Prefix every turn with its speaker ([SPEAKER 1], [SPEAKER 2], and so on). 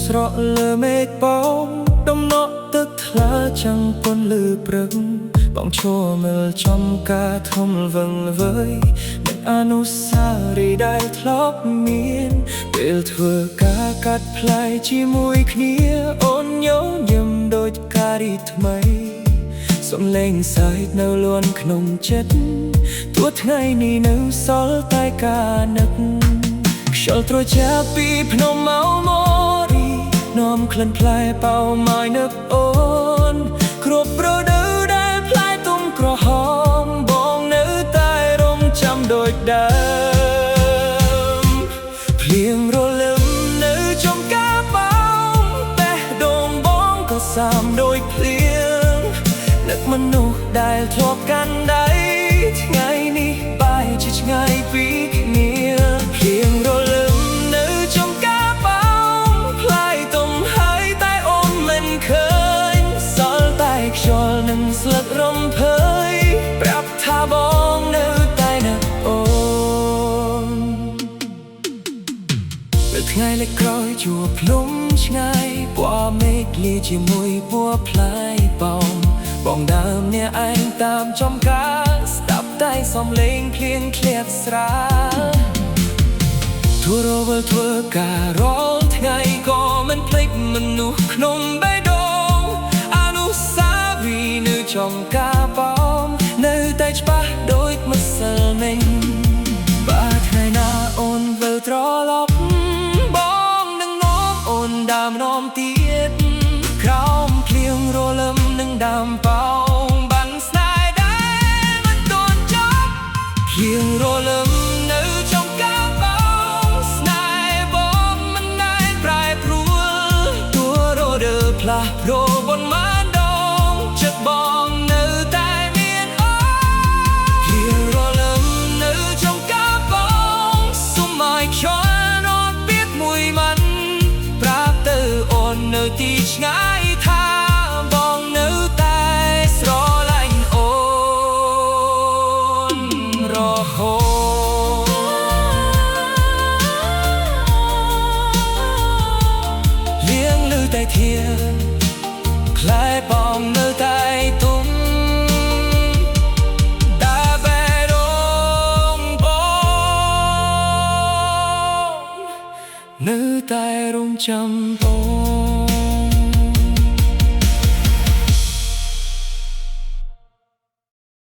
[SPEAKER 1] ស្រក់លើមេឃបោងដំណក់ទឹកថ្លាចាំងពន្លឺព្រឹកបងឈរមើលចំការធំវឹងល្វើយនឹងអនុស្សាវរីយ៍ដែលធ្លាប់មានពេលធ្វើការកាត់ផ្លែជាមួយគ្នាអូនញញឹមដូចការីថ្មីសំឡេងសើចនៅលួនក្នុងចិត្តទោះថ្ងៃនេះនៅសល់តែការនឹកខ្យល់ត្រជាក់ពីភ្នំម៉ៅម៉ូរីនាំក្លិនផ្លែប៉ៅម៉ាយនឹកអូនគ្រប់រដូវដែលផ្លែទុំក្រហមបងនៅតែរងចាំដូចដើមភ្លៀងរលឹមនៅចំការបោងបេះដូងបងក៏សាមដូចភ្លៀងនឹកមនុស្សដែលធ្លាប់កាន់ដៃថ្ងៃនេះបែរជាឆ្ងាយពីគ្នាភ្លៀងរលឹមនៅចំការបោងផ្លែទុំហើយតែអូនមិនឃើញសល់តែខ្យល់និងស្លឹករំភើយប្រាប់ថាបងនៅតែនឹកអូនពេលថ្ងៃលេចក្រោយជួបភ្នំឆ្ងាយពណ៌មេឃលាជាមួយពណ៌ផ្លែប៉ោងបងដើមអ្នកឯងតាមចំការស្ដាប់តែសំឡេងភ្លៀងធ្លាក់ស្រាលធ្វើរវល់ធ្វើការរាល់ថ្ងៃក៏មិនភ្លេចមនុស្សក្នុងបេះដូងអនុស្សាវរីយ៍នៅចំការប៉ោងនៅតែច្បាស់ដូចម្សិលមិញបើថ្ងៃណាអូនវិលត្រឡប់បងនឹងនាំអូនដើមនាំទៀតក្រោមភ្លៀងរលឹមនឹងដើមប៉ោងបានស្នេហ៍ដែលមិនទាន់ចប់ភ្លៀងរលឹមនៅចំការប៉ោងស្នេហ៍បងមិនដែលប្រែប្រួលទោះរដូវផ្លាស់ប្ដូរប៉ុន្មានដងចិត្តបងនៅតែមានអូនភ្លៀងរលឹមនៅចំការប៉ោងសុំឲ្យខ្យល់នន់ពីតមួយម៉ាន់ប្រាប់ទៅអូននៅទីឆ្ងាយថាបងនៅតែស្រឡាញ់អូនរហូតលៀងឮតែធៀងផ្លែបងនៅតែទុំតែបេះដូងបងនៅតែរងចាំបង